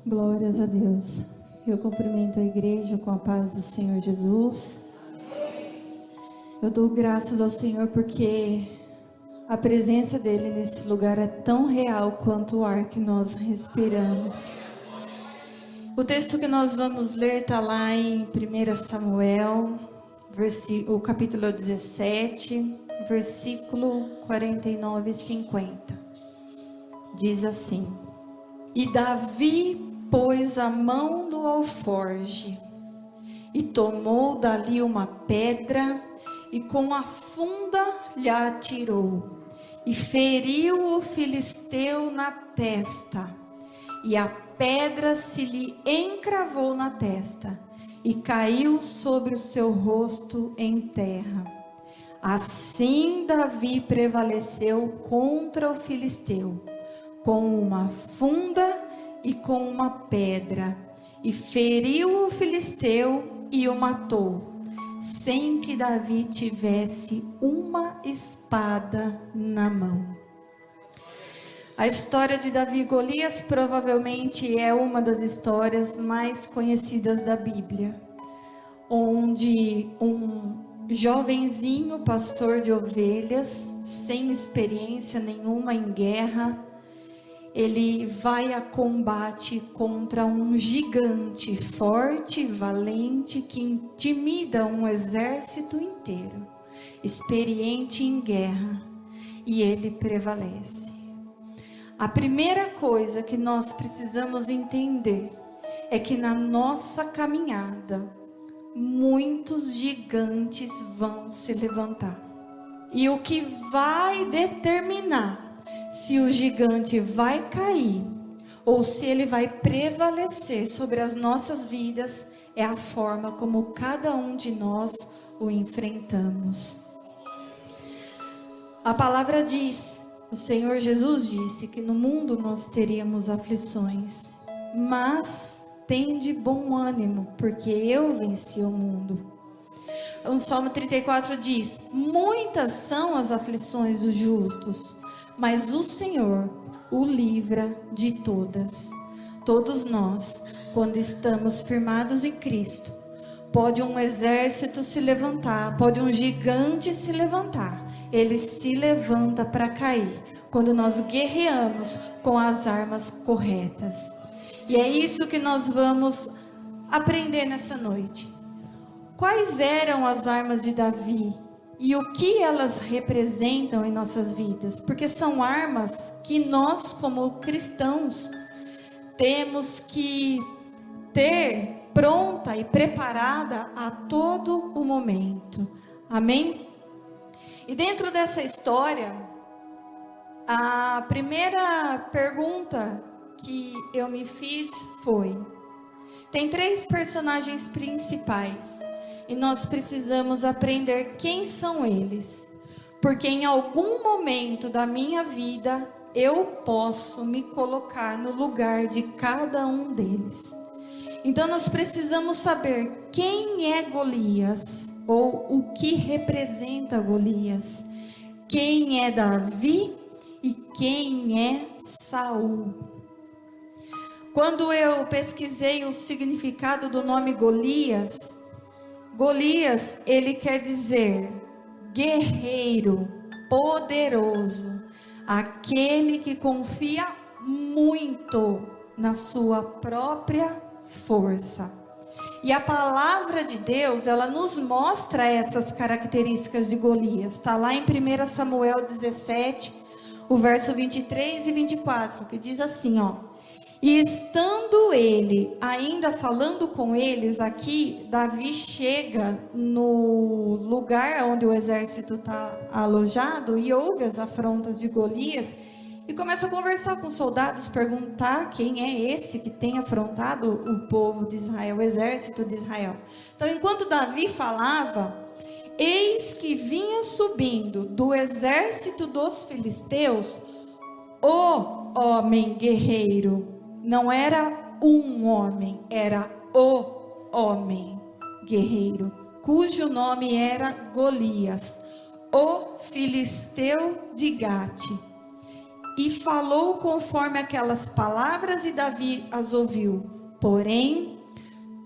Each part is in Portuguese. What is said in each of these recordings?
Glórias a Deus. Eu cumprimento a igreja com a paz do Senhor Jesus. Eu dou graças ao Senhor porque a presença dele nesse lugar é tão real quanto o ar que nós respiramos. O texto que nós vamos ler está lá em 1 Samuel, o capítulo 17, versículo 49 e 50. Diz assim: E Davi pôs a mão no alforge e tomou dali uma pedra e com a funda lhe atirou e feriu o filisteu na testa, e a pedra se lhe encravou na testa e caiu sobre o seu rosto em terra. Assim Davi prevaleceu contra o filisteu com uma funda e com uma pedra, e feriu o filisteu e o matou, sem que Davi tivesse uma espada na mão. A história de Davi e Golias provavelmente é uma das histórias mais conhecidas da Bíblia, onde um jovenzinho pastor de ovelhas, sem experiência nenhuma em guerra, ele vai a combate contra um gigante forte, valente, que intimida um exército inteiro, experiente em guerra, e ele prevalece. A primeira coisa que nós precisamos entender é que na nossa caminhada, muitos gigantes vão se levantar. E o que vai determinar se o gigante vai cair ou se ele vai prevalecer sobre as nossas vidas é a forma como cada um de nós o enfrentamos. A palavra diz, o Senhor Jesus disse que no mundo nós teríamos aflições, mas tende bom ânimo, porque eu venci o mundo. O Salmo 34 diz: muitas são as aflições dos justos, mas o Senhor o livra de todas. Todos nós, quando estamos firmados em Cristo, pode um exército se levantar, pode um gigante se levantar, ele se levanta para cair, quando nós guerreamos com as armas corretas. E é isso que nós vamos aprender nessa noite. Quais eram as armas de Davi? E o que elas representam em nossas vidas? Porque são armas que nós, como cristãos, temos que ter pronta e preparada a todo o momento. Amém? E dentro dessa história, a primeira pergunta que eu me fiz foi: tem 3 personagens principais. E nós precisamos aprender quem são eles, porque em algum momento da minha vida eu posso me colocar no lugar de cada um deles. Então nós precisamos saber quem é Golias, ou o que representa Golias, quem é Davi e quem é Saul. Quando eu pesquisei o significado do nome Golias, ele quer dizer guerreiro, poderoso, aquele que confia muito na sua própria força. E a palavra de Deus, ela nos mostra essas características de Golias. Está lá em 1 Samuel 17, o verso 23 e 24, que diz assim, ó: e estando ele ainda falando com eles, aqui Davi chega no lugar onde o exército está alojado e ouve as afrontas de Golias e começa a conversar com os soldados, perguntar quem é esse que tem afrontado o povo de Israel, o exército de Israel. Então, enquanto Davi falava, eis que vinha subindo do exército dos filisteus o homem guerreiro. Não era um homem, era o homem guerreiro, cujo nome era Golias, o filisteu de Gate. e falou conforme aquelas palavras, e Davi as ouviu. Porém,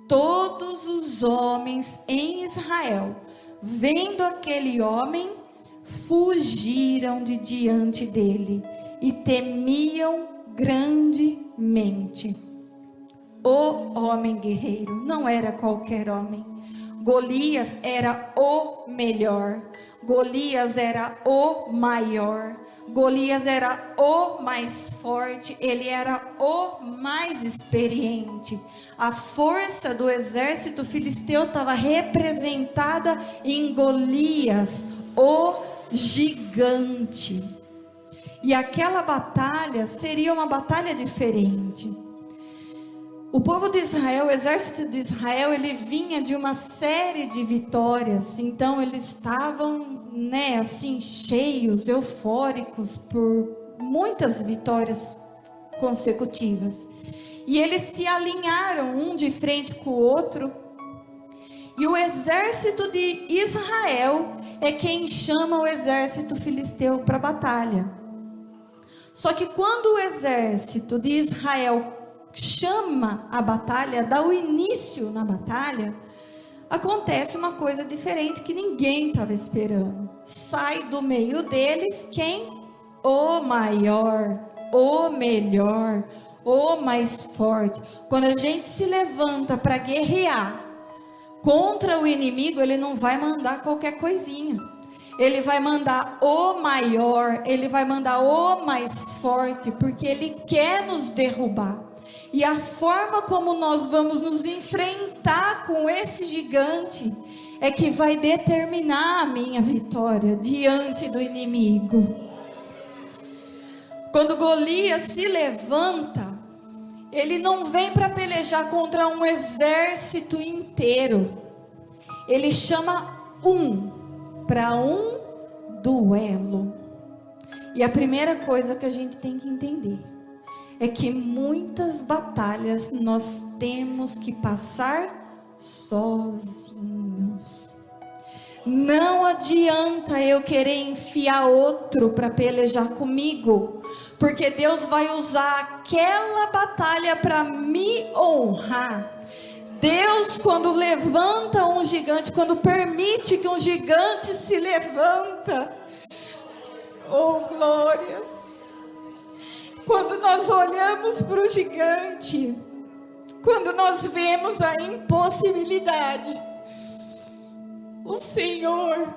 todos os homens em Israel, vendo aquele homem, fugiram de diante dele e temiam grandemente. O homem guerreiro não era qualquer homem. Golias era o melhor. Golias era o maior. Golias era o mais forte. Ele era o mais experiente. A força do exército filisteu estava representada em Golias, o gigante. E aquela batalha seria uma batalha diferente. O povo de Israel, o exército de Israel, ele vinha de uma série de vitórias. Então eles estavam, assim, cheios, eufóricos por muitas vitórias consecutivas. E eles se alinharam um de frente com o outro. E o exército de Israel é quem chama o exército filisteu para a batalha. Só que quando o exército de Israel chama a batalha, dá o início na batalha, acontece uma coisa diferente que ninguém estava esperando. Sai do meio deles quem? O maior, o melhor, o mais forte. Quando a gente se levanta para guerrear contra o inimigo, ele não vai mandar qualquer coisinha. Ele vai mandar o maior, ele vai mandar o mais forte, porque ele quer nos derrubar. E a forma como nós vamos nos enfrentar com esse gigante é que vai determinar a minha vitória diante do inimigo. Quando Golias se levanta, ele não vem para pelejar contra um exército inteiro. Ele chama para um duelo. E a primeira coisa que a gente tem que entender é que muitas batalhas nós temos que passar sozinhos. Não adianta eu querer enfiar outro para pelejar comigo, porque Deus vai usar aquela batalha para me honrar. Deus, quando levanta um gigante, quando permite que um gigante se levanta, oh glórias! Quando nós olhamos para o gigante, quando nós vemos a impossibilidade, o Senhor,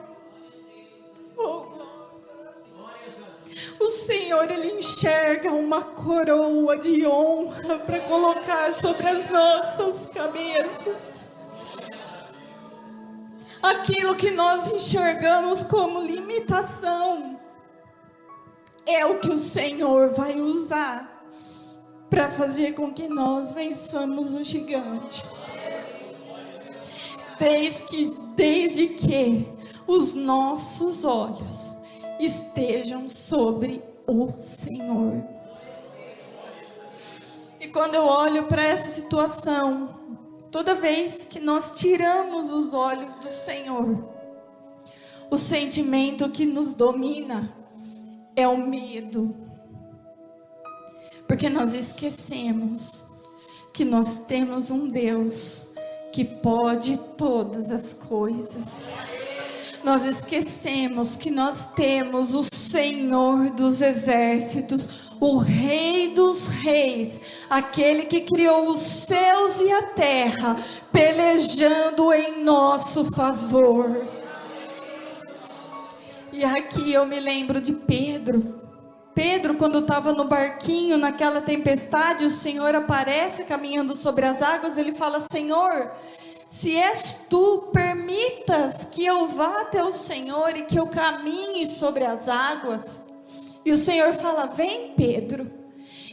o Senhor, Ele enxerga uma coroa de honra para colocar sobre as nossas cabeças. Aquilo que nós enxergamos como limitação é o que o Senhor vai usar para fazer com que nós vençamos o gigante. Desde que os nossos olhos estejam sobre o Senhor. E quando eu olho para essa situação, toda vez que nós tiramos os olhos do Senhor, o sentimento que nos domina é o medo, porque nós esquecemos que nós temos um Deus que pode todas as coisas. Nós esquecemos que nós temos o Senhor dos exércitos, o Rei dos reis, aquele que criou os céus e a terra, pelejando em nosso favor. E aqui eu me lembro de Pedro. Pedro, quando estava no barquinho, naquela tempestade, o Senhor aparece caminhando sobre as águas. Ele fala: Senhor, se és tu, permitas que eu vá até o Senhor e que eu caminhe sobre as águas. E o Senhor fala: vem, Pedro.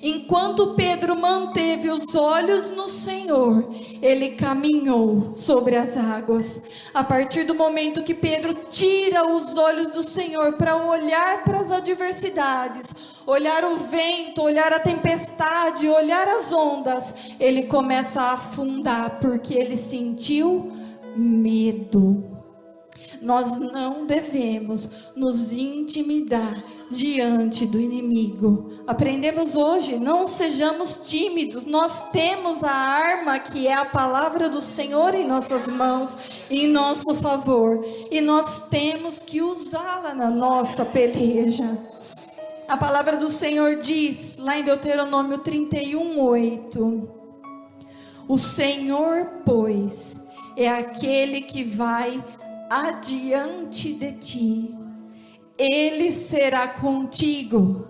Enquanto Pedro manteve os olhos no Senhor, ele caminhou sobre as águas. A partir do momento que Pedro tira os olhos do Senhor para olhar para as adversidades, olhar o vento, olhar a tempestade, olhar as ondas, ele começa a afundar, porque ele sentiu medo. Nós não devemos nos intimidar diante do inimigo. Aprendemos hoje, não sejamos tímidos, nós temos a arma que é a palavra do Senhor em nossas mãos, em nosso favor, e nós temos que usá-la na nossa peleja. A palavra do Senhor diz, lá em Deuteronômio 31:8, o Senhor, pois, é aquele que vai adiante de ti, Ele será contigo,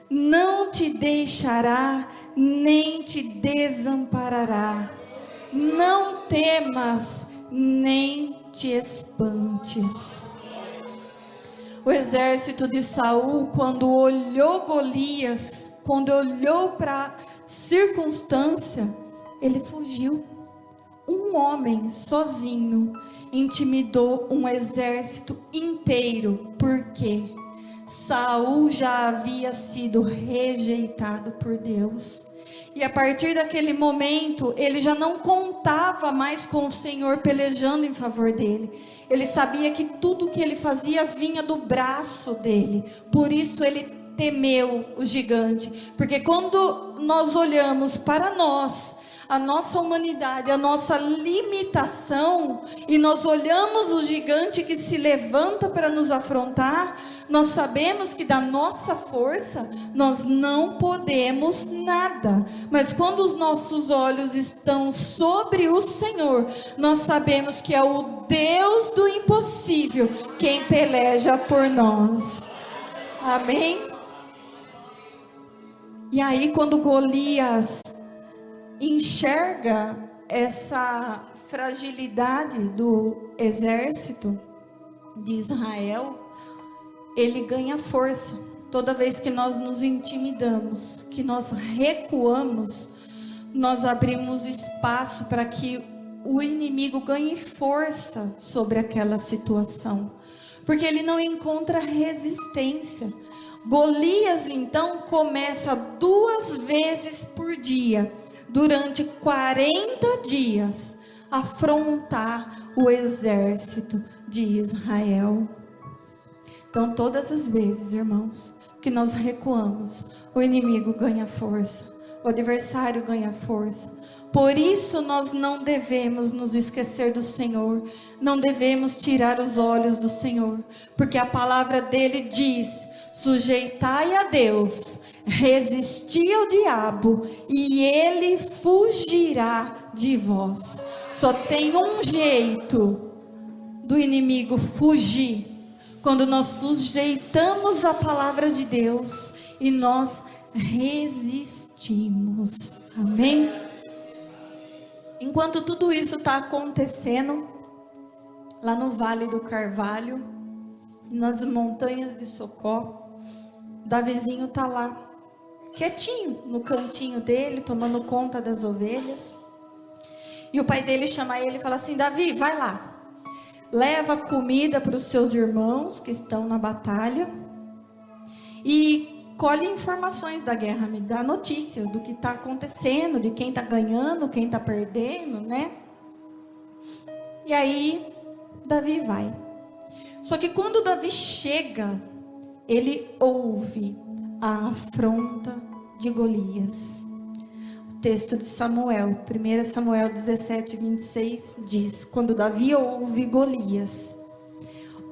não te deixará, nem te desamparará. Não temas, nem te espantes. O exército de Saul, quando olhou Golias, quando olhou para a circunstância, ele fugiu. Um homem sozinho intimidou um exército inteiro, porque Saul já havia sido rejeitado por Deus. E a partir daquele momento, ele já não contava mais com o Senhor pelejando em favor dele. Ele sabia que tudo que ele fazia vinha do braço dele. Por isso ele temeu o gigante. Porque quando nós olhamos para nós, a nossa humanidade, a nossa limitação, e nós olhamos o gigante que se levanta para nos afrontar, nós sabemos que da nossa força nós não podemos nada. Mas quando os nossos olhos estão sobre o Senhor, nós sabemos que é o Deus do impossível quem peleja por nós. Amém? E aí quando Golias enxerga essa fragilidade do exército de Israel, ele ganha força. Toda vez que nós nos intimidamos, que nós recuamos, nós abrimos espaço para que o inimigo ganhe força sobre aquela situação, porque ele não encontra resistência. Golias então começa 2 vezes por dia, durante 40 dias, afrontar o exército de Israel. Então, todas as vezes, irmãos, que nós recuamos, o inimigo ganha força, o adversário ganha força. Por isso, nós não devemos nos esquecer do Senhor, não devemos tirar os olhos do Senhor, porque a palavra dele diz: sujeitai a Deus, resisti ao diabo, e ele fugirá de vós. Só tem um jeito do inimigo fugir: quando nós sujeitamos a palavra de Deus e nós resistimos. Amém? Enquanto tudo isso está acontecendo, lá no Vale do Carvalho, nas montanhas de Socó, Davizinho está lá, quietinho, no cantinho dele, tomando conta das ovelhas. E o pai dele chama ele e fala assim: Davi, vai lá, leva comida para os seus irmãos que estão na batalha e colhe informações da guerra, me dá notícia do que está acontecendo, de quem está ganhando, quem está perdendo, né? E aí Davi vai. Só que quando Davi chega, ele ouve a afronta de Golias. O texto de Samuel, 1 Samuel 17:26 diz: quando Davi ouve Golias,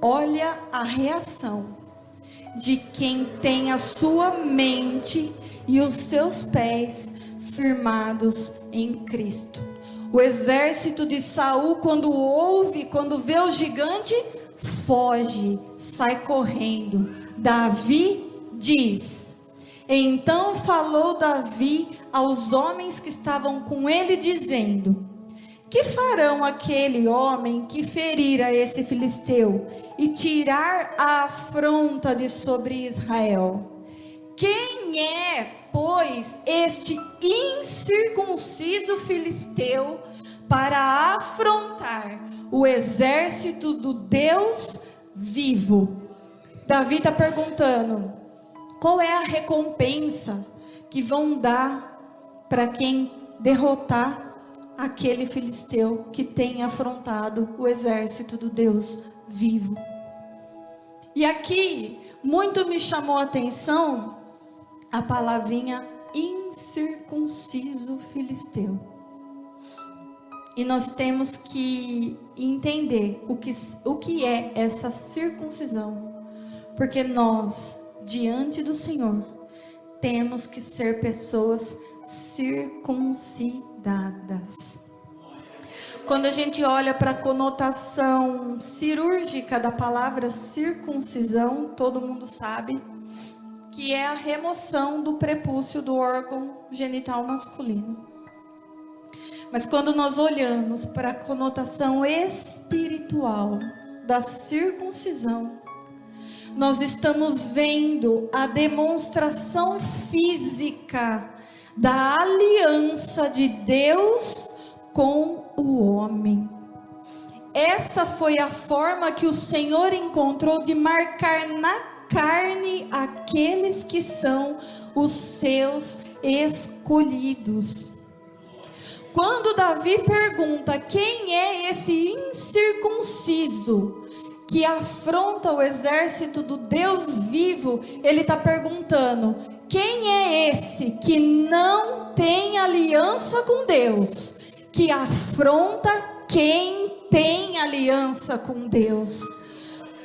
olha a reação de quem tem a sua mente e os seus pés firmados em Cristo. O exército de Saul, quando ouve, quando vê o gigante, foge, sai correndo. Davi diz: então falou Davi aos homens que estavam com ele, dizendo: que farão aquele homem que ferir a esse filisteu e tirar a afronta de sobre Israel? Quem é, pois, este incircunciso filisteu para afrontar o exército do Deus vivo? Davi está perguntando: qual é a recompensa que vão dar para quem derrotar aquele filisteu que tem afrontado o exército do Deus vivo? E aqui muito me chamou a atenção a palavrinha incircunciso filisteu. E nós temos que entender o que é essa circuncisão. Porque nós, diante do Senhor, temos que ser pessoas circuncidadas. Quando a gente olha para a conotação cirúrgica da palavra circuncisão, todo mundo sabe que é a remoção do prepúcio do órgão genital masculino. Mas quando nós olhamos para a conotação espiritual da circuncisão, nós estamos vendo a demonstração física da aliança de Deus com o homem. Essa foi a forma que o Senhor encontrou de marcar na carne aqueles que são os seus escolhidos. Quando Davi pergunta quem é esse incircunciso que afronta o exército do Deus vivo, ele está perguntando: quem é esse que não tem aliança com Deus, que afronta quem tem aliança com Deus?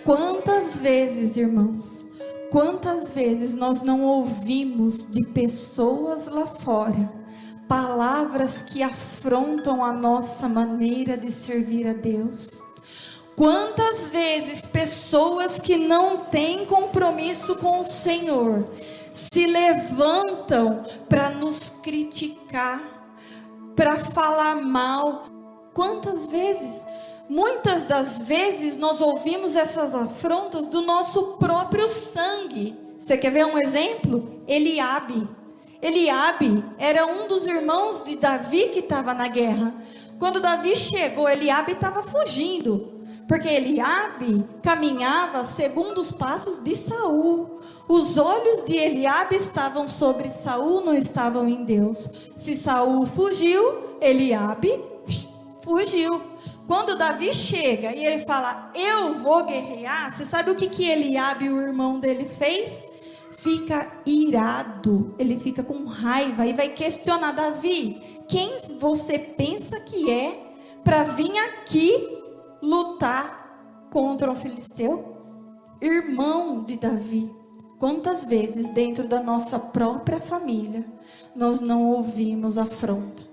Quantas vezes, irmãos, quantas vezes nós não ouvimos de pessoas lá fora palavras que afrontam a nossa maneira de servir a Deus? Quantas vezes pessoas que não têm compromisso com o Senhor se levantam para nos criticar, para falar mal? Quantas vezes? Muitas das vezes nós ouvimos essas afrontas do nosso próprio sangue. Você quer ver um exemplo? Eliabe era um dos irmãos de Davi que estava na guerra. Quando Davi chegou, Eliabe estava fugindo, porque Eliabe caminhava segundo os passos de Saul. Os olhos de Eliabe estavam sobre Saul, não estavam em Deus. Se Saul fugiu, Eliabe fugiu. Quando Davi chega e ele fala: eu vou guerrear, você sabe o que Eliabe, o irmão dele, fez? Fica irado, ele fica com raiva e vai questionar Davi: quem você pensa que é para vir aqui lutar contra um filisteu? Irmão de Davi. Quantas vezes dentro da nossa própria família nós não ouvimos afronta?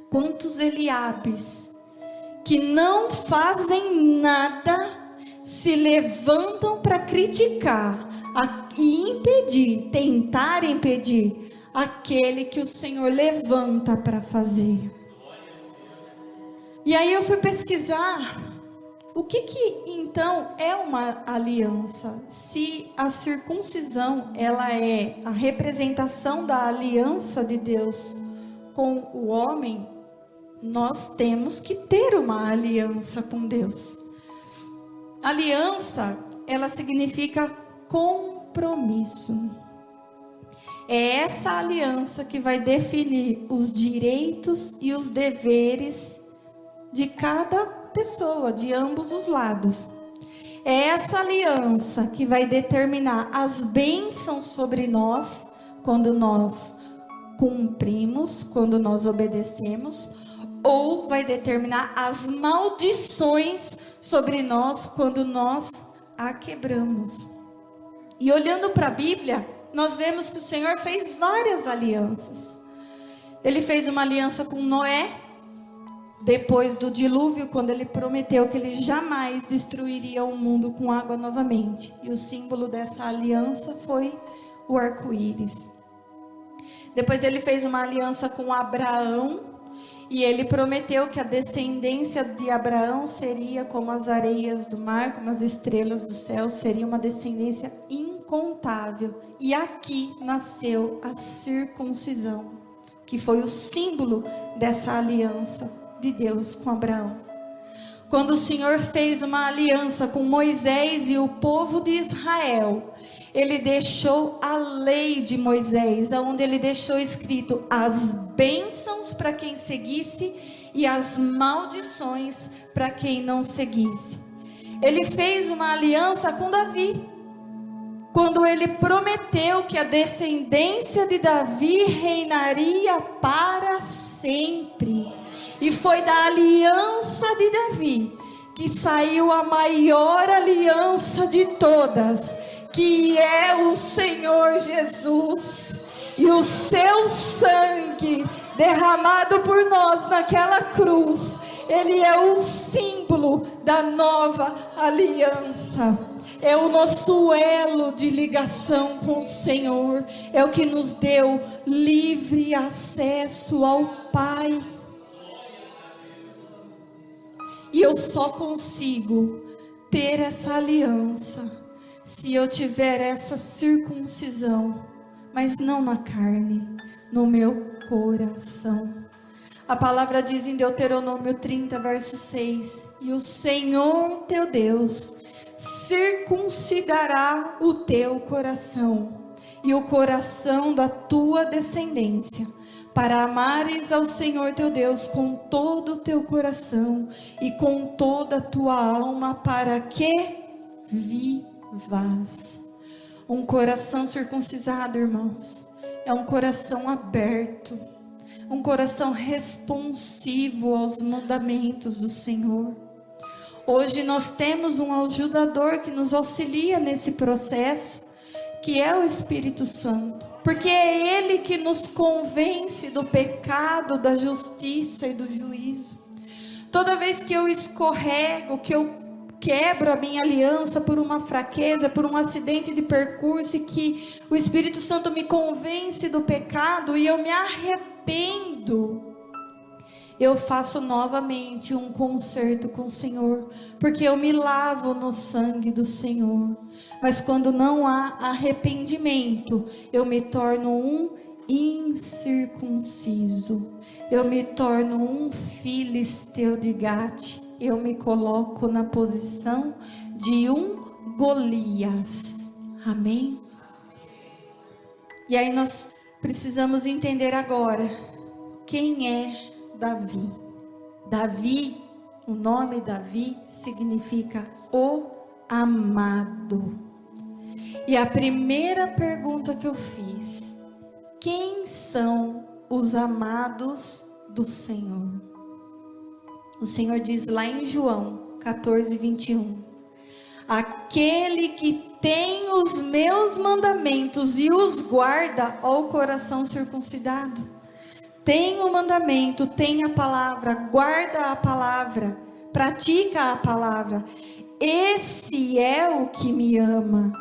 Quantos Eliabes que não fazem nada se levantam para criticar e impedir, tentar impedir aquele que o Senhor levanta para fazer. E aí eu fui pesquisar o que então é uma aliança. Se a circuncisão ela é a representação da aliança de Deus com o homem, nós temos que ter uma aliança com Deus. Aliança, ela significa compromisso. É essa aliança que vai definir os direitos e os deveres de cada pessoa, de ambos os lados. É essa aliança que vai determinar as bênçãos sobre nós quando nós cumprimos, quando nós obedecemos, ou vai determinar as maldições sobre nós quando nós a quebramos. E olhando para a Bíblia, nós vemos que o Senhor fez várias alianças. Ele fez uma aliança com Noé, depois do dilúvio, quando ele prometeu que ele jamais destruiria o mundo com água novamente. E o símbolo dessa aliança foi o arco-íris. Depois ele fez uma aliança com Abraão, e ele prometeu que a descendência de Abraão seria como as areias do mar, como as estrelas do céu, seria uma descendência incontável. E aqui nasceu a circuncisão, que foi o símbolo dessa aliança de Deus com Abraão. Quando o Senhor fez uma aliança com Moisés e o povo de Israel, ele deixou a lei de Moisés, onde ele deixou escrito as bênçãos para quem seguisse e as maldições para quem não seguisse. Ele fez uma aliança com Davi. quando ele prometeu que a descendência de Davi reinaria para sempre. E foi da aliança de Davi que saiu a maior aliança de todas, que é o Senhor Jesus. E o seu sangue derramado por nós naquela cruz, ele é o símbolo da nova aliança. É o nosso elo de ligação com o Senhor. É o que nos deu livre acesso ao Pai. E eu só consigo ter essa aliança se eu tiver essa circuncisão, mas não na carne, no meu coração. A palavra diz em Deuteronômio 30, verso 6: e o Senhor teu Deus circuncidará o teu coração e o coração da tua descendência, para amares ao Senhor teu Deus com todo o teu coração e com toda a tua alma, para que vivas. Um coração circuncisado, irmãos, é um coração aberto, um coração responsivo aos mandamentos do Senhor. Hoje nós temos um ajudador que nos auxilia nesse processo, que é o Espírito Santo, porque é Ele que nos convence do pecado, da justiça e do juízo. Toda vez que eu escorrego, que eu quebro a minha aliança por uma fraqueza, por um acidente de percurso, e que o Espírito Santo me convence do pecado e eu me arrependo, eu faço novamente um concerto com o Senhor, porque eu me lavo no sangue do Senhor. Mas quando não há arrependimento, eu me torno um incircunciso, eu me torno um filisteu de Gate, eu me coloco na posição de um Golias. Amém? E aí nós precisamos entender agora quem é Davi. Davi, o nome Davi significa o amado. E a primeira pergunta que eu fiz: quem são os amados do Senhor? O Senhor diz lá em João 14, 21: aquele que tem os meus mandamentos e os guarda, ó, o coração circuncidado. Tem o mandamento, tem a palavra, guarda a palavra, pratica a palavra. Esse é o que me ama.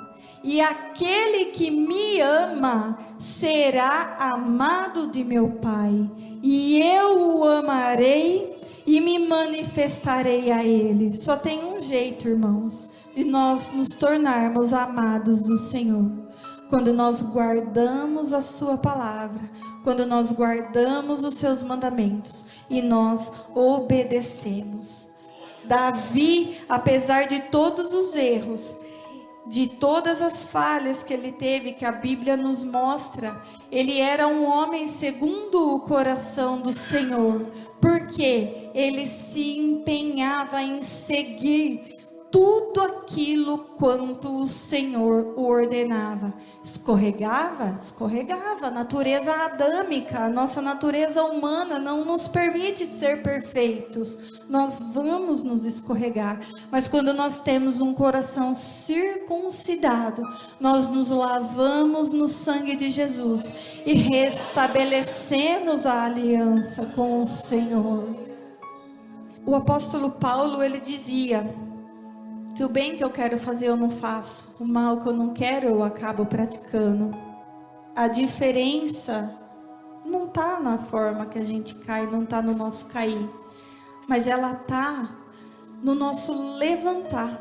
E aquele que me ama será amado de meu Pai, e eu o amarei e me manifestarei a ele. Só tem um jeito, irmãos, de nós nos tornarmos amados do Senhor: quando nós guardamos a sua palavra, quando nós guardamos os seus mandamentos e nós obedecemos. Davi, apesar de todos os erros, de todas as falhas que ele teve, que a Bíblia nos mostra, ele era um homem segundo o coração do Senhor, porque ele se empenhava em seguir tudo aquilo quanto o Senhor o ordenava. Escorregava? Escorregava. Natureza adâmica, a nossa natureza humana não nos permite ser perfeitos. Nós vamos nos escorregar. Mas quando nós temos um coração circuncidado, nós nos lavamos no sangue de Jesus e restabelecemos a aliança com o Senhor. O apóstolo Paulo, ele dizia que o bem que eu quero fazer eu não faço, o mal que eu não quero eu acabo praticando. A diferença não está na forma que a gente cai, não está no nosso cair, mas ela está no nosso levantar,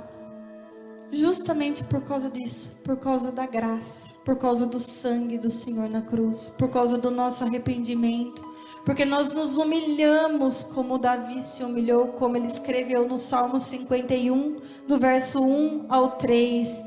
justamente por causa disso, por causa da graça, por causa do sangue do Senhor na cruz, por causa do nosso arrependimento, porque nós nos humilhamos como Davi se humilhou, como ele escreveu no Salmo 51, do verso 1 ao 3.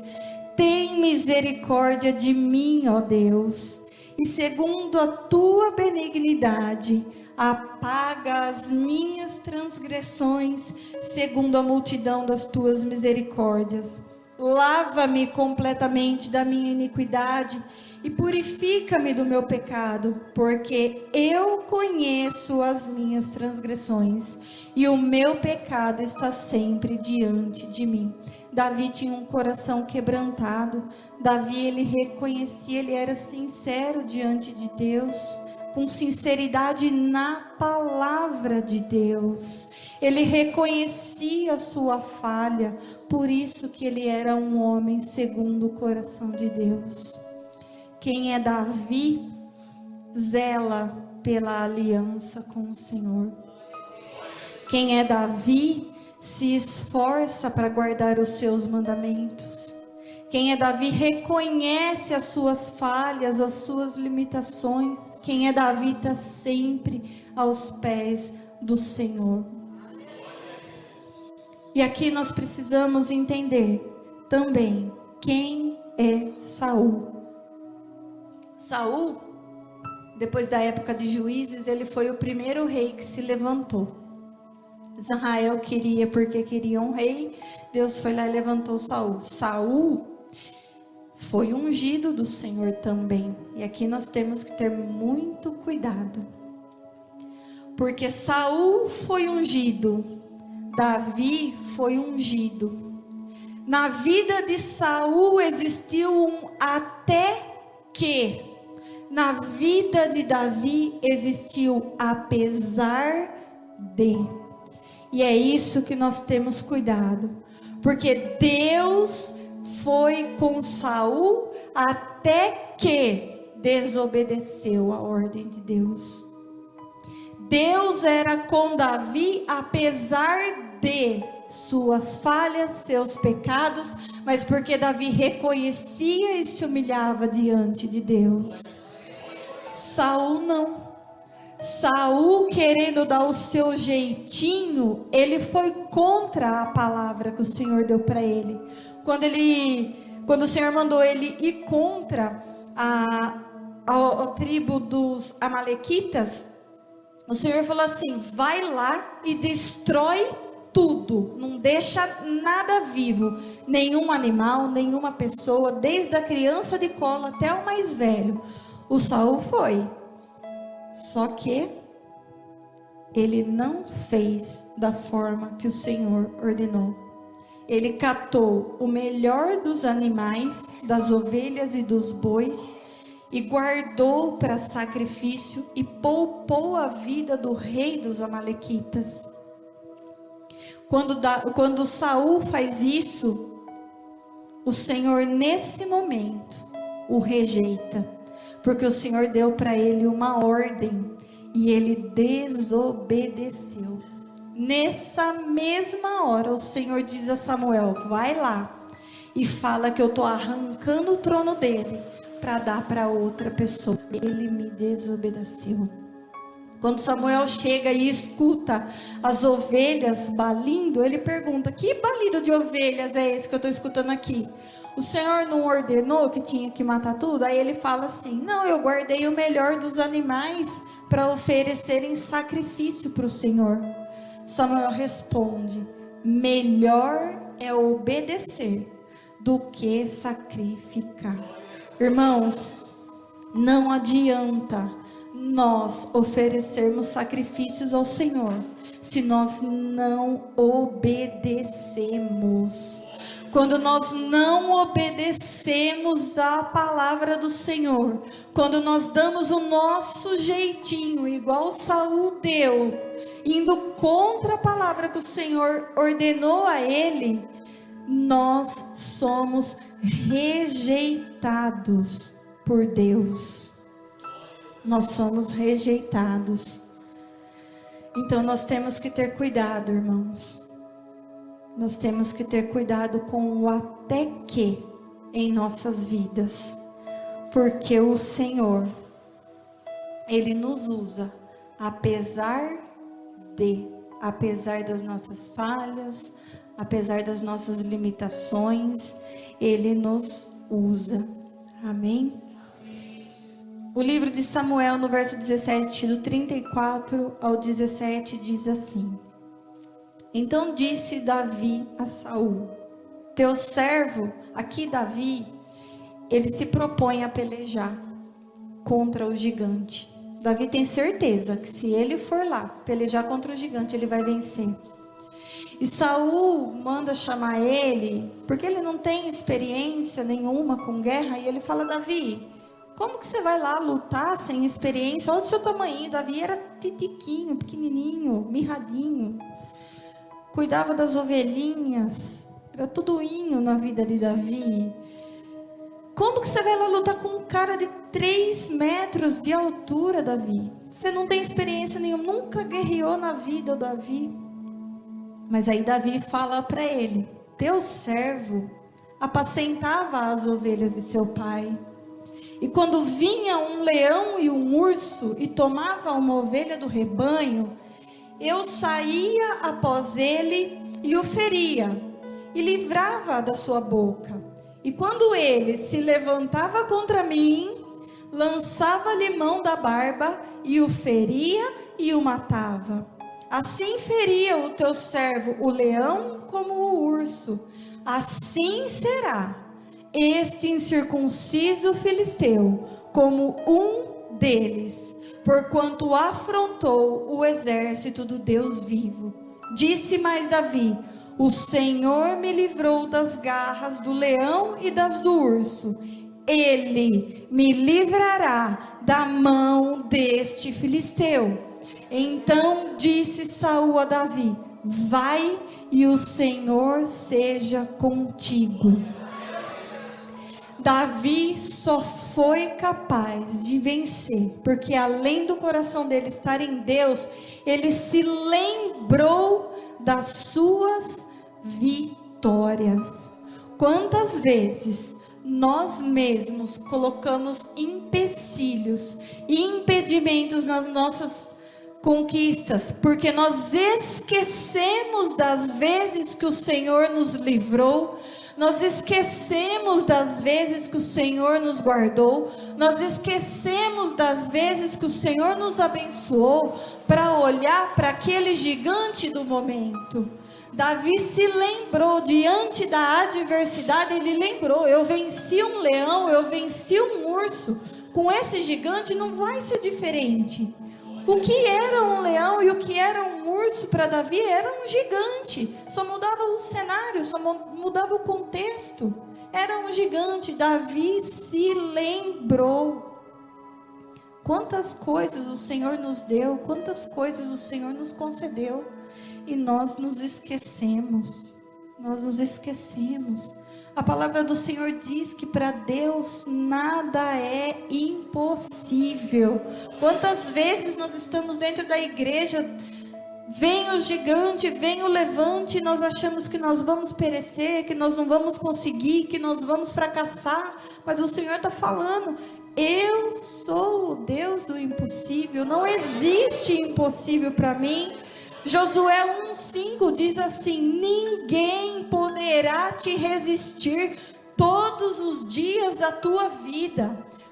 Tem misericórdia de mim, ó Deus, e segundo a tua benignidade, apaga as minhas transgressões, segundo a multidão das tuas misericórdias. lava-me completamente da minha iniquidade e purifica-me do meu pecado, porque eu conheço as minhas transgressões e o meu pecado está sempre diante de mim. Davi tinha um coração quebrantado. Davi, ele reconhecia, ele era sincero diante de Deus, com sinceridade na palavra de Deus. Ele reconhecia a sua falha, por isso que ele era um homem segundo o coração de Deus. Quem é Davi, zela pela aliança com o Senhor. Quem é Davi, se esforça para guardar os seus mandamentos. Quem é Davi reconhece as suas falhas, as suas limitações. Quem é Davi está sempre aos pés do Senhor. E aqui nós precisamos entender também quem é Saul. Saul, depois da época de Juízes, ele foi o primeiro rei que se levantou. Israel queria, porque queria um rei, Deus foi lá e levantou Saul. Saul foi ungido do Senhor também. E aqui nós temos que ter muito cuidado, porque Saul foi ungido, Davi foi ungido. Na vida de Saul existiu um até que. Na vida de Davi existiu apesar de. E é isso que nós temos cuidado, porque Deus foi com Saul até que desobedeceu a ordem de Deus. Deus era com Davi apesar de suas falhas, seus pecados, mas porque Davi reconhecia e se humilhava diante de Deus. Saul não. Saul, querendo dar o seu jeitinho, ele foi contra a palavra que o Senhor deu para ele. Quando o Senhor mandou ele ir contra a tribo dos amalequitas, o Senhor falou assim: vai lá e destrói tudo, não deixa nada vivo, nenhum animal, nenhuma pessoa, desde a criança de colo até o mais velho. O Saul foi. Só que ele não fez da forma que o Senhor ordenou. Ele catou o melhor dos animais, das ovelhas e dos bois, e guardou para sacrifício e poupou a vida do rei dos amalequitas. Quando Saul faz isso, o Senhor nesse momento o rejeita. Porque o Senhor deu para ele uma ordem e ele desobedeceu. Nessa mesma hora o Senhor diz a Samuel: vai lá e fala que eu estou arrancando o trono dele para dar para outra pessoa. Ele me desobedeceu. Quando Samuel chega e escuta as ovelhas balindo, ele pergunta: que balido de ovelhas é esse que eu estou escutando aqui? O Senhor não ordenou que tinha que matar tudo? Aí ele fala assim: não, eu guardei o melhor dos animais para oferecer em sacrifício para o Senhor. Samuel responde: melhor é obedecer do que sacrificar. Irmãos, não adianta nós oferecermos sacrifícios ao Senhor se nós não obedecemos. Quando nós não obedecemos a palavra do Senhor, quando nós damos o nosso jeitinho, igual Saul deu, indo contra a palavra que o Senhor ordenou a ele, nós somos rejeitados por Deus. Nós somos rejeitados. Então nós temos que ter cuidado, irmãos. Nós temos que ter cuidado com o até que em nossas vidas, porque o Senhor, Ele nos usa, apesar das nossas falhas, apesar das nossas limitações, Ele nos usa. Amém? O livro de Samuel, no verso 17, do 34 ao 17, diz assim: então disse Davi a Saul: teu servo, aqui Davi, ele se propõe a pelejar contra o gigante. Davi tem certeza que se ele for lá pelejar contra o gigante, ele vai vencer. E Saul manda chamar ele, porque ele não tem experiência nenhuma com guerra, e ele fala: Davi, como que você vai lá lutar sem experiência? Olha o seu tamanho. Davi era titiquinho, pequenininho, mirradinho, cuidava das ovelhinhas, era tudoinho na vida de Davi. Como que você vai lá lutar com um cara de 3 metros de altura, Davi? Você não tem experiência nenhuma, nunca guerreou na vida, o Davi. Mas aí Davi fala para ele: teu servo apacentava as ovelhas de seu pai. E quando vinha um leão e um urso e tomava uma ovelha do rebanho, eu saía após ele e o feria, e livrava da sua boca. E quando ele se levantava contra mim, lançava-lhe mão da barba e o feria e o matava. Assim feria o teu servo o leão como o urso. Assim será este incircunciso filisteu como um deles, porquanto afrontou o exército do Deus vivo. Disse mais Davi: o Senhor me livrou das garras do leão e das do urso. Ele me livrará da mão deste filisteu. Então disse Saul a Davi: vai e o Senhor seja contigo. Davi só foi capaz de vencer porque, além do coração dele estar em Deus, ele se lembrou das suas vitórias. Quantas vezes nós mesmos colocamos empecilhos e impedimentos nas nossas conquistas, porque nós esquecemos das vezes que o Senhor nos livrou, nós esquecemos das vezes que o Senhor nos guardou, nós esquecemos das vezes que o Senhor nos abençoou, para olhar para aquele gigante do momento. Davi se lembrou, diante da adversidade, ele lembrou: eu venci um leão, eu venci um urso, com esse gigante não vai ser diferente. O que era um leão e o que era um urso para Davi era um gigante, só mudava o cenário, só mudava o contexto, era um gigante. Davi se lembrou. Quantas coisas o Senhor nos deu, quantas coisas o Senhor nos concedeu, e nós nos esquecemos, A palavra do Senhor diz que para Deus nada é impossível. Quantas vezes nós estamos dentro da igreja, vem o gigante, vem o levante, nós achamos que nós vamos perecer, que nós não vamos conseguir, que nós vamos fracassar, mas o Senhor está falando: eu sou o Deus do impossível, não existe impossível para mim. Josué 1,5 diz assim: ninguém poderá te resistir todos os dias da tua vida.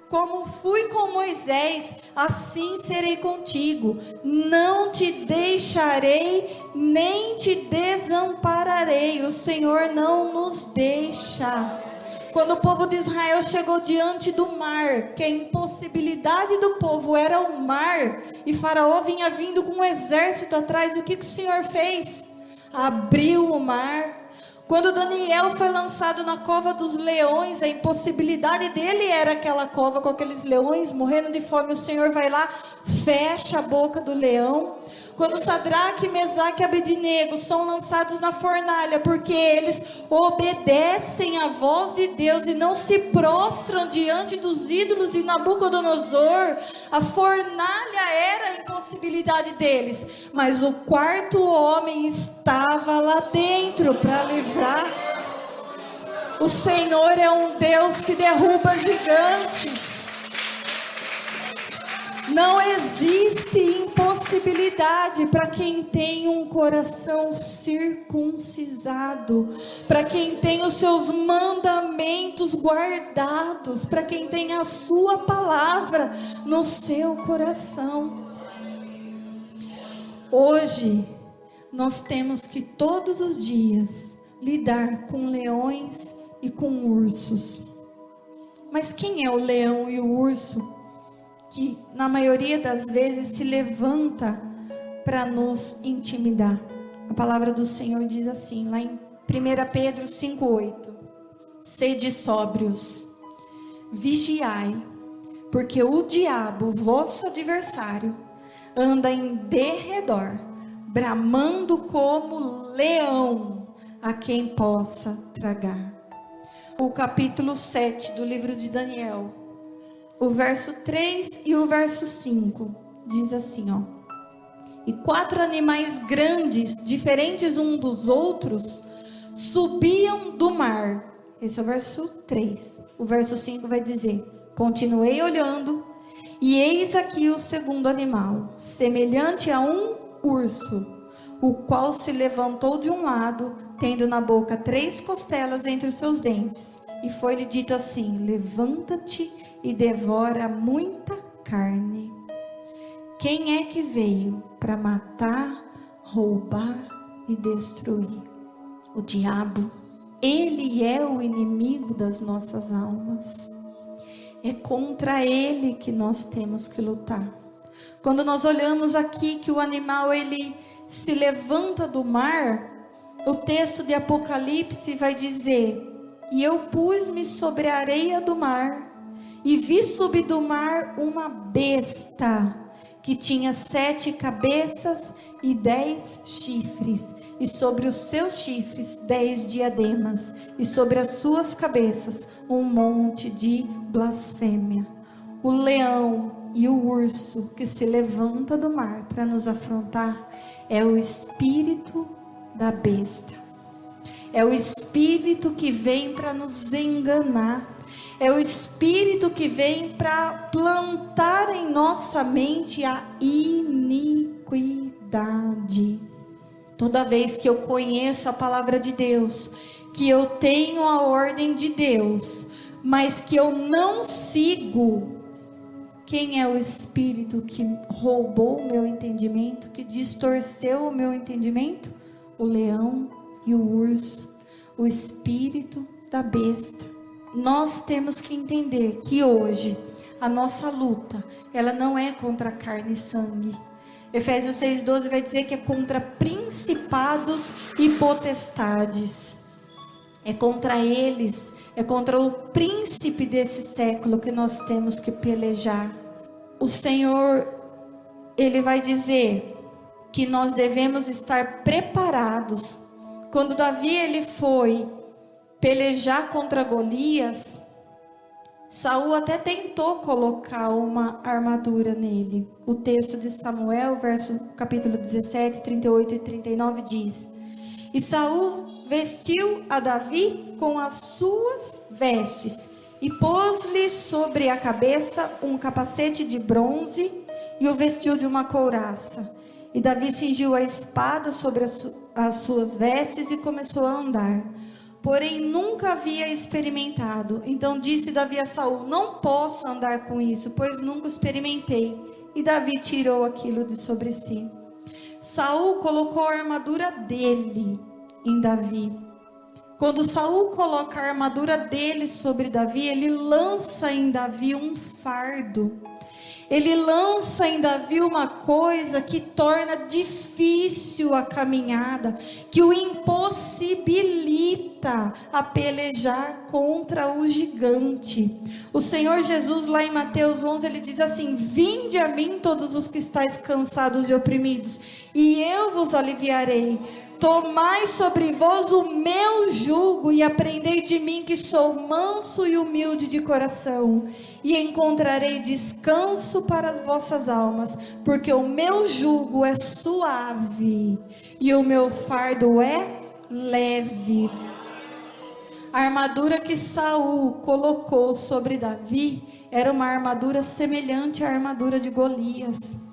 Como fui com Moisés, assim serei contigo. Não te deixarei, nem te desampararei. O Senhor não nos deixa. Quando o povo de Israel chegou diante do mar, que a impossibilidade do povo era o mar, e Faraó vinha vindo com um exército atrás, o que o Senhor fez? Abriu o mar. Quando Daniel foi lançado na cova dos leões, a impossibilidade dele era aquela cova com aqueles leões morrendo de fome. O Senhor vai lá, fecha a boca do leão. Quando Sadraque, Mesaque e Abednego são lançados na fornalha, porque eles obedecem à voz de Deus e não se prostram diante dos ídolos de Nabucodonosor, a fornalha era a impossibilidade deles, mas o quarto homem estava lá dentro para livrar. O Senhor é um Deus que derruba gigantes. Não existe impossibilidade para quem tem um coração circuncisado, para quem tem os seus mandamentos guardados, para quem tem a sua palavra no seu coração. Hoje, nós temos que todos os dias lidar com leões e com ursos. Mas quem é o leão e o urso que na maioria das vezes se levanta para nos intimidar? A palavra do Senhor diz assim, lá em 1 Pedro 5,8: sede sóbrios, vigiai, porque o diabo, vosso adversário, anda em derredor, bramando como leão, a quem possa tragar. O capítulo 7 do livro de Daniel, o verso 3 e o verso 5, diz assim, e 4 animais grandes, diferentes um dos outros, subiam do mar. Esse é o verso 3. O verso 5 vai dizer: continuei olhando, e eis aqui o segundo animal, semelhante a um urso, o qual se levantou de um lado, tendo na boca 3 costelas entre os seus dentes. E foi-lhe dito assim: levanta-te e devora muita carne. Quem é que veio para matar, roubar e destruir? O diabo. Ele é o inimigo das nossas almas. É contra ele que nós temos que lutar. Quando nós olhamos aqui que o animal ele se levanta do mar, o texto de Apocalipse vai dizer: e eu pus-me sobre a areia do mar, e vi subir do mar uma besta, que tinha 7 cabeças e 10 chifres, e sobre os seus chifres 10 diademas, e sobre as suas cabeças um monte de blasfêmia. O leão e o urso que se levanta do mar para nos afrontar é o espírito da besta. É o espírito que vem para nos enganar. É o espírito que vem para plantar em nossa mente a iniquidade. Toda vez que eu conheço a palavra de Deus, que eu tenho a ordem de Deus, mas que eu não sigo, quem é o espírito que roubou o meu entendimento, que distorceu o meu entendimento? O leão e o urso, o espírito da besta. Nós temos que entender que hoje a nossa luta, ela não é contra carne e sangue. Efésios 6,12 vai dizer que é contra principados e potestades. É contra eles, é contra o príncipe desse século que nós temos que pelejar. O Senhor, Ele vai dizer que nós devemos estar preparados. Quando Davi ele foi pelejar contra Golias, Saul até tentou colocar uma armadura nele. O texto de Samuel, capítulo 17, 38 e 39 diz: e Saul vestiu a Davi com as suas vestes e pôs-lhe sobre a cabeça um capacete de bronze e o vestiu de uma couraça. E Davi cingiu a espada sobre as suas vestes e começou a andar. Porém nunca havia experimentado. Então disse Davi a Saul: não posso andar com isso, pois nunca experimentei. E Davi tirou aquilo de sobre si. Saul colocou a armadura dele em Davi. Quando Saul coloca a armadura dele sobre Davi, ele lança em Davi um fardo. Ele lança em Davi uma coisa que torna difícil a caminhada, que o impossibilita a pelejar contra o gigante. O Senhor Jesus, lá em Mateus 11, ele diz assim: vinde a mim todos os que estáis cansados e oprimidos, e eu vos aliviarei. Tomai sobre vós o meu jugo e aprendei de mim, que sou manso e humilde de coração, e encontrarei descanso para as vossas almas, porque o meu jugo é suave e o meu fardo é leve. A armadura que Saul colocou sobre Davi era uma armadura semelhante à armadura de Golias.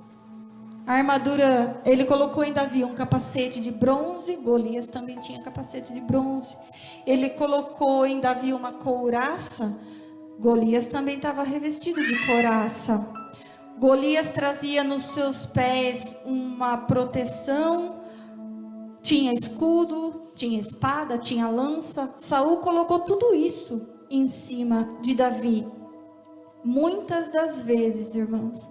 A armadura, ele colocou em Davi um capacete de bronze. Golias também tinha capacete de bronze. Ele colocou em Davi uma couraça. Golias também estava revestido de couraça. Golias trazia nos seus pés uma proteção, tinha escudo, tinha espada, tinha lança. Saul colocou tudo isso em cima de Davi. Muitas das vezes, irmãos,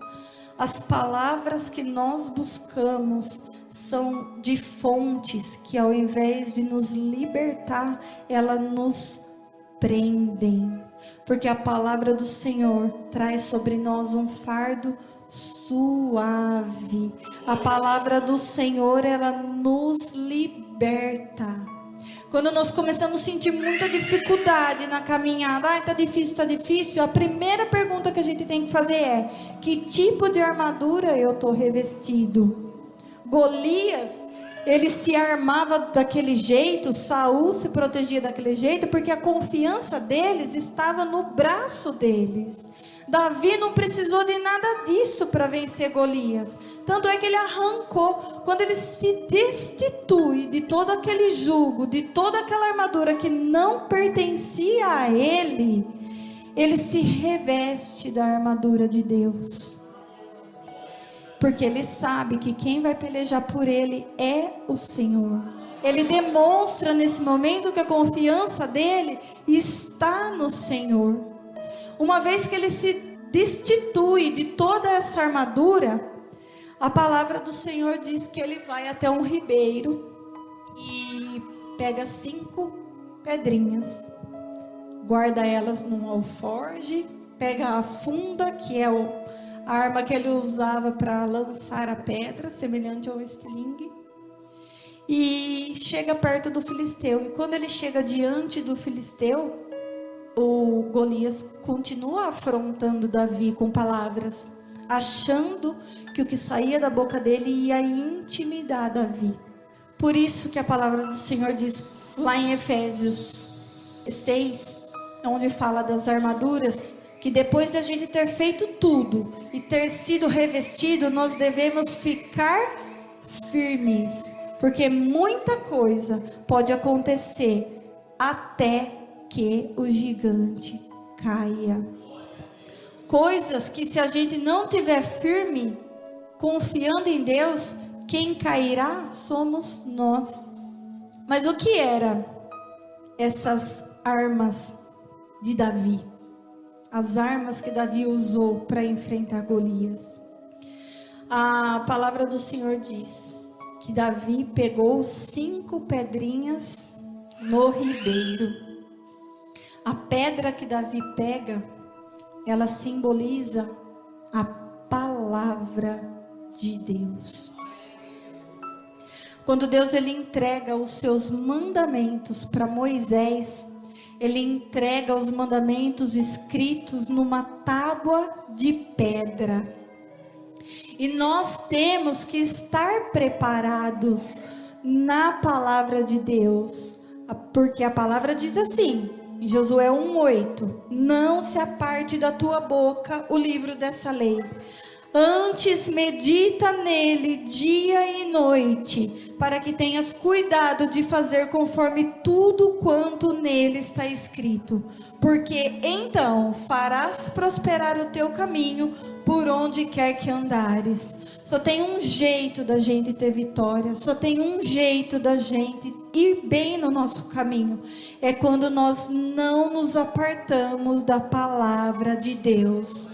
as palavras que nós buscamos são de fontes que, ao invés de nos libertar, elas nos prendem. Porque a palavra do Senhor traz sobre nós um fardo suave. A palavra do Senhor, ela nos liberta. Quando nós começamos a sentir muita dificuldade na caminhada, tá difícil, a primeira pergunta que a gente tem que fazer é: que tipo de armadura eu estou revestido? Golias, ele se armava daquele jeito, Saul se protegia daquele jeito, porque a confiança deles estava no braço deles. Davi não precisou de nada disso para vencer Golias. Tanto é que ele arrancou. Quando ele se destitui de todo aquele jugo, de toda aquela armadura que não pertencia a ele, ele se reveste da armadura de Deus. Porque ele sabe que quem vai pelejar por ele é o Senhor. Ele demonstra nesse momento que a confiança dele está no Senhor. Uma vez que ele se destitui de toda essa armadura, a palavra do Senhor diz que ele vai até um ribeiro e pega 5 pedrinhas, guarda elas num alforje, pega a funda, que é a arma que ele usava para lançar a pedra, semelhante ao estilingue, e chega perto do filisteu. E quando ele chega diante do filisteu, o Golias continua afrontando Davi com palavras, achando que o que saía da boca dele ia intimidar Davi. Por isso que a palavra do Senhor diz lá em Efésios 6, onde fala das armaduras, que depois de a gente ter feito tudo e ter sido revestido, nós devemos ficar firmes, porque muita coisa pode acontecer até que o gigante caia. Coisas que, se a gente não tiver firme, confiando em Deus, quem cairá somos nós. Mas o que eram essas armas de Davi? As armas que Davi usou para enfrentar Golias. A palavra do Senhor diz que Davi pegou 5 pedrinhas no ribeiro. A pedra que Davi pega, ela simboliza a palavra de Deus. Quando Deus ele entrega os seus mandamentos para Moisés, ele entrega os mandamentos escritos numa tábua de pedra. E nós temos que estar preparados na palavra de Deus, porque a palavra diz assim, em Josué 1:8: não se aparte da tua boca o livro dessa lei, antes medita nele dia e noite, para que tenhas cuidado de fazer conforme tudo quanto nele está escrito, porque então farás prosperar o teu caminho por onde quer que andares. Só tem um jeito da gente ter vitória, só tem um jeito da gente ir bem no nosso caminho, é quando nós não nos apartamos da palavra de Deus.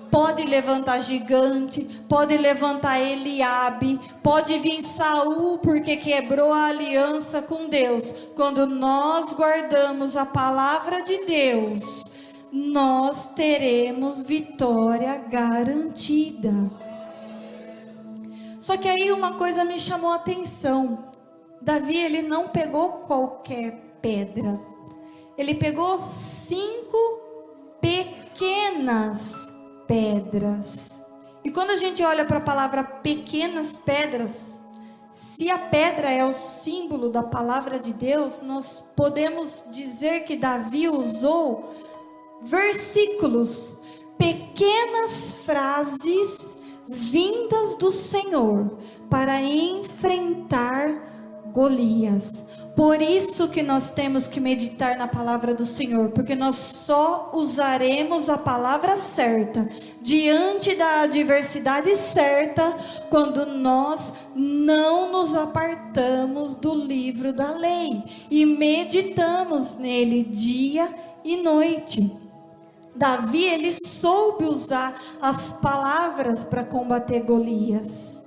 Pode levantar gigante, pode levantar Eliabe, pode vir Saul porque quebrou a aliança com Deus. Quando nós guardamos a palavra de Deus, nós teremos vitória garantida. Só que aí uma coisa me chamou a atenção. Davi, ele não pegou qualquer pedra. Ele pegou 5 pequenas pedras. E quando a gente olha para a palavra pequenas pedras, se a pedra é o símbolo da palavra de Deus, nós podemos dizer que Davi usou versículos, pequenas frases vindas do Senhor para enfrentar Golias. Por isso que nós temos que meditar na palavra do Senhor, porque nós só usaremos a palavra certa, diante da adversidade certa, quando nós não nos apartamos lembramos do livro da lei e meditamos nele dia e noite. Davi, ele soube usar as palavras para combater Golias.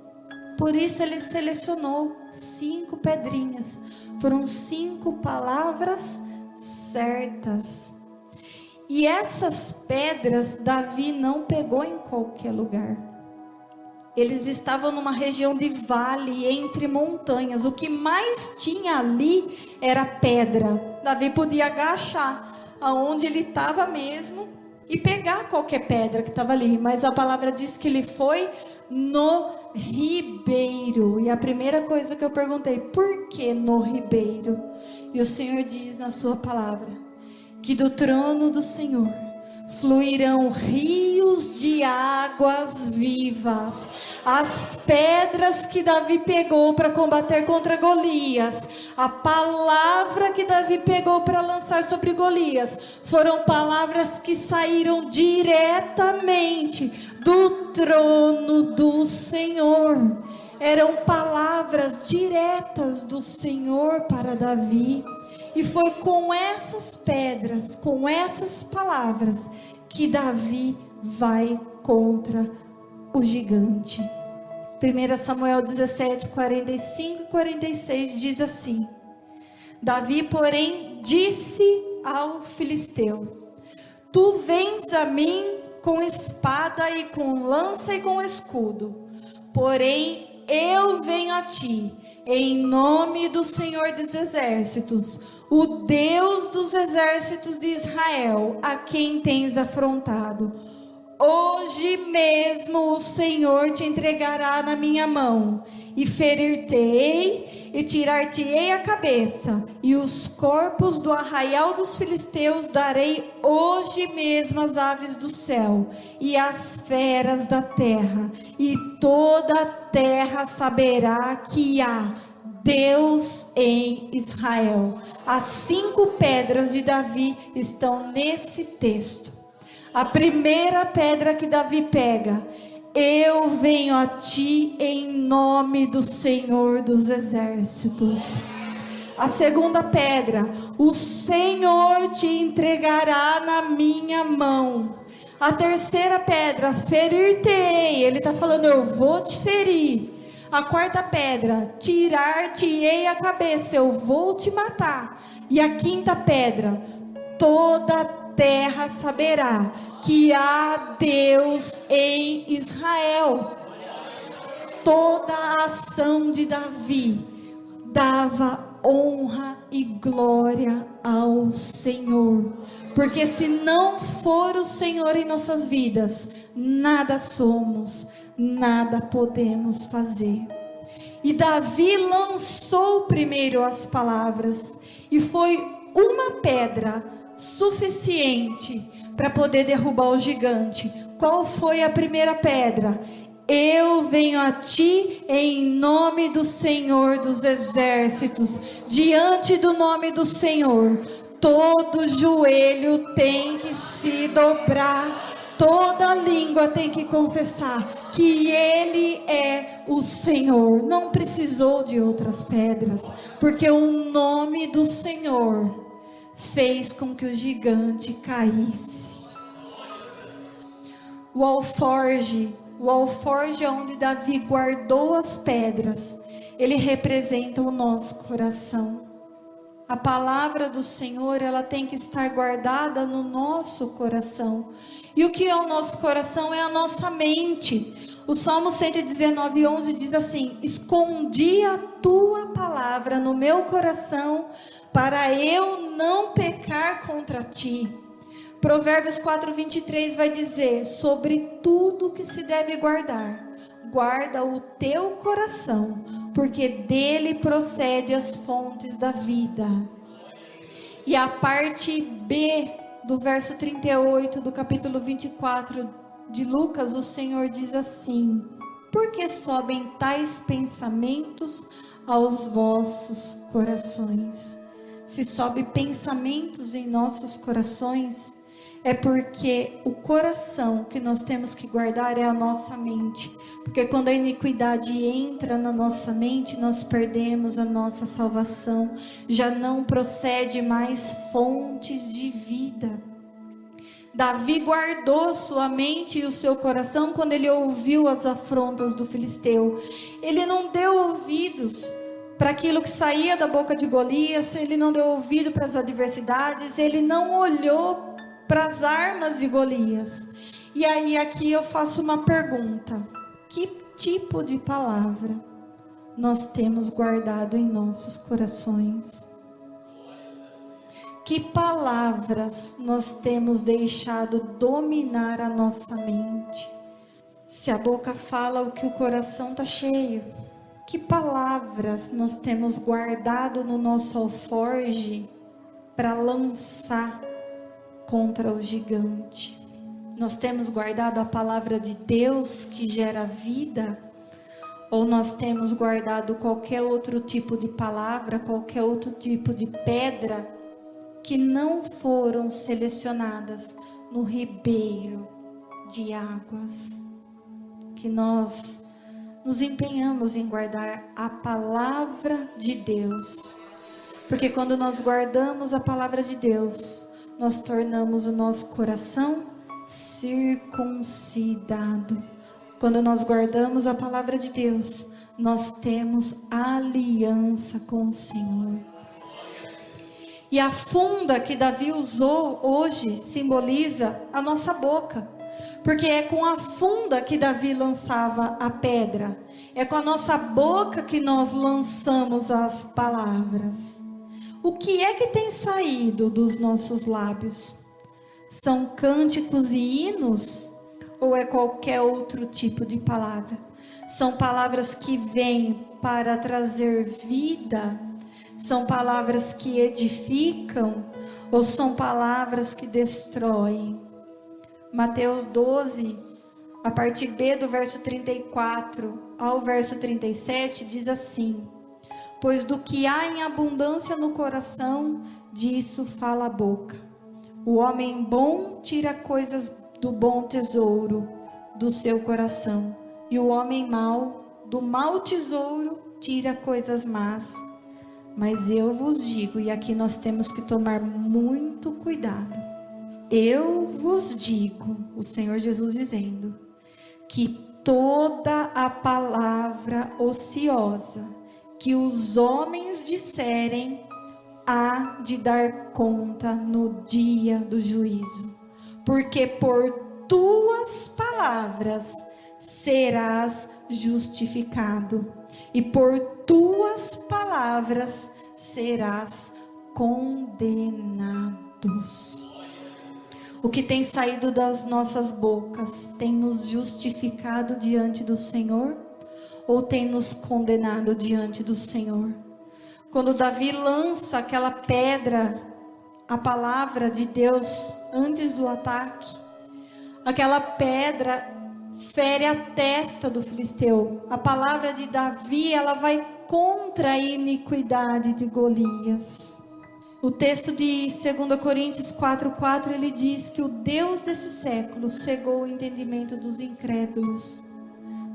Por isso ele selecionou 5 pedrinhas. Foram 5 palavras certas. E essas pedras Davi não pegou em qualquer lugar. Eles estavam numa região de vale, entre montanhas. O que mais tinha ali era pedra. Davi podia agachar aonde ele estava mesmo e pegar qualquer pedra que estava ali. Mas a palavra diz que ele foi no ribeiro. E a primeira coisa que eu perguntei, por que no ribeiro? E o Senhor diz na sua palavra que do trono do Senhor fluirão rios de águas vivas. As pedras que Davi pegou para combater contra Golias, a palavra que Davi pegou para lançar sobre Golias, foram palavras que saíram diretamente do trono do Senhor. Eram palavras diretas do Senhor para Davi. E foi com essas pedras, com essas palavras, que Davi vai contra o gigante. 1 Samuel 17, 45 e 46 diz assim: Davi, porém, disse ao filisteu: Tu vens a mim com espada e com lança e com escudo, porém eu venho a ti em nome do Senhor dos Exércitos, o Deus dos exércitos de Israel, a quem tens afrontado. Hoje mesmo o Senhor te entregará na minha mão, e ferir-te-ei, e tirar-te-ei a cabeça, e os corpos do arraial dos filisteus darei hoje mesmo às aves do céu, e às feras da terra, e toda a terra saberá que há Deus em Israel. As 5 pedras de Davi estão nesse texto. A primeira pedra que Davi pega: eu venho a ti em nome do Senhor dos Exércitos. A segunda pedra: o Senhor te entregará na minha mão. A terceira pedra: ferir-te-ei. Ele está falando, eu vou te ferir. A quarta pedra: tirar-te-ei a cabeça, eu vou te matar. E a quinta pedra: toda a terra saberá que há Deus em Israel. Toda a ação de Davi dava honra e glória ao Senhor, porque se não for o Senhor em nossas vidas, nada somos, nada podemos fazer. E Davi lançou primeiro as palavras, e foi uma pedra suficiente para poder derrubar o gigante. Qual foi a primeira pedra? Eu venho a ti em nome do Senhor dos Exércitos. Diante do nome do Senhor, todo joelho tem que se dobrar, toda língua tem que confessar que Ele é o Senhor. Não precisou de outras pedras, porque o nome do Senhor fez com que o gigante caísse. O alforje onde Davi guardou as pedras, ele representa o nosso coração. A palavra do Senhor, ela tem que estar guardada no nosso coração. E o que é o nosso coração? É a nossa mente. O Salmo 119:11 diz assim: escondi a tua palavra no meu coração, para eu não pecar contra ti. Provérbios 4:23 vai dizer: sobre tudo que se deve guardar, guarda o teu coração, porque dele procede as fontes da vida. E a parte B do verso 38 do capítulo 24 de Lucas, o Senhor diz assim: por que sobem tais pensamentos aos vossos corações? Se sobe pensamentos em nossos corações, É porque o coração que nós temos que guardar é a nossa mente. Porque quando a iniquidade entra na nossa mente, nós perdemos a nossa salvação. Já não procede mais fontes de vida. Davi guardou sua mente e o seu coração quando ele ouviu as afrontas do filisteu. Ele não deu ouvidos para aquilo que saía da boca de Golias, ele não deu ouvido para as adversidades, ele não olhou para as armas de Golias. E aí aqui eu faço uma pergunta: que tipo de palavra nós temos guardado em nossos corações? Que palavras nós temos deixado dominar a nossa mente? Se a boca fala o que o coração está cheio, que palavras nós temos guardado no nosso alforje para lançar contra o gigante? Nós temos guardado a palavra de Deus que gera vida? Ou nós temos guardado qualquer outro tipo de palavra, qualquer outro tipo de pedra que não foram selecionadas no ribeiro de águas? Que nós nos empenhamos em guardar a palavra de Deus. Porque quando nós guardamos a palavra de Deus, nós tornamos o nosso coração circuncidado. Quando nós guardamos a palavra de Deus, nós temos aliança com o Senhor. E a funda que Davi usou hoje simboliza a nossa boca. Porque é com a funda que Davi lançava a pedra. É com a nossa boca que nós lançamos as palavras. O que é que tem saído dos nossos lábios? São cânticos e hinos? Ou é qualquer outro tipo de palavra? São palavras que vêm para trazer vida? São palavras que edificam? Ou são palavras que destroem? Mateus 12, a parte B do verso 34 ao verso 37 diz assim: pois do que há em abundância no coração, disso fala a boca. O homem bom tira coisas do bom tesouro do seu coração, e o homem mau, do mau tesouro, tira coisas más. Mas eu vos digo, e aqui nós temos que tomar muito cuidado. Eu vos digo, o Senhor Jesus dizendo, que toda a palavra ociosa que os homens disserem, há de dar conta no dia do juízo. Porque por tuas palavras serás justificado, e por tuas palavras serás condenado. O que tem saído das nossas bocas tem nos justificado diante do Senhor ou tem nos condenado diante do Senhor? Quando Davi lança aquela pedra, a palavra de Deus antes do ataque, aquela pedra fere a testa do filisteu. A palavra de Davi, ela vai contra a iniquidade de Golias. O texto de 2 Coríntios 4:4, ele diz que o Deus desse século cegou o entendimento dos incrédulos,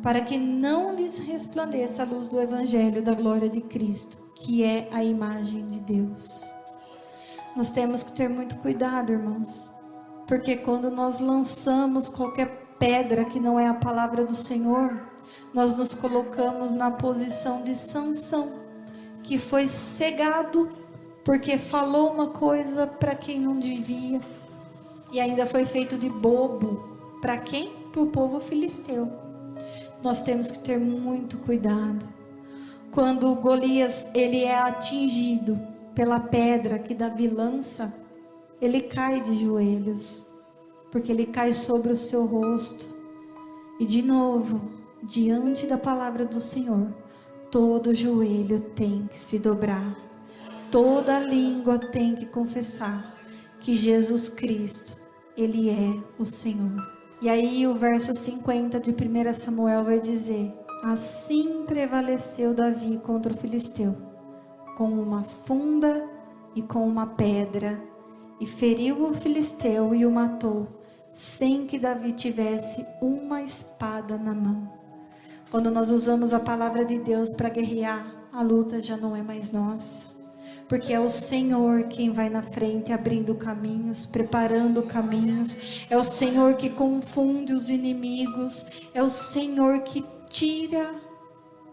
para que não lhes resplandeça a luz do evangelho da glória de Cristo, que é a imagem de Deus. Nós temos que ter muito cuidado, irmãos, porque quando nós lançamos qualquer pedra que não é a palavra do Senhor, nós nos colocamos na posição de Sansão, que foi cegado porque falou uma coisa para quem não devia, e ainda foi feito de bobo. Para quem? Para o povo filisteu. Nós temos que ter muito cuidado. Quando Golias ele é atingido pela pedra que Davi lança, ele cai de joelhos, porque ele cai sobre o seu rosto. E de novo, diante da palavra do Senhor, todo joelho tem que se dobrar, toda língua tem que confessar que Jesus Cristo, Ele é o Senhor. E aí o verso 50 de 1 Samuel vai dizer: assim prevaleceu Davi contra o filisteu, com uma funda e com uma pedra, e feriu o filisteu e o matou, sem que Davi tivesse uma espada na mão. Quando nós usamos a palavra de Deus para guerrear, a luta já não é mais nossa, porque é o Senhor quem vai na frente, abrindo caminhos, preparando caminhos. É o Senhor que confunde os inimigos, é o Senhor que tira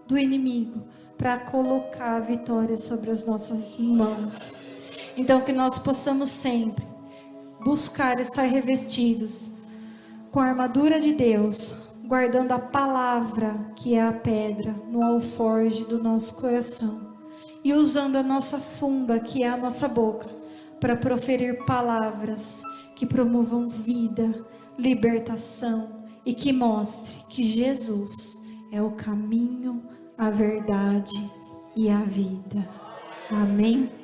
do inimigo para colocar a vitória sobre as nossas mãos. Então que nós possamos sempre buscar estar revestidos com a armadura de Deus, guardando a palavra que é a pedra no alforje do nosso coração, e usando a nossa funda, que é a nossa boca, para proferir palavras que promovam vida, libertação e que mostre que Jesus é o caminho, a verdade e a vida. Amém?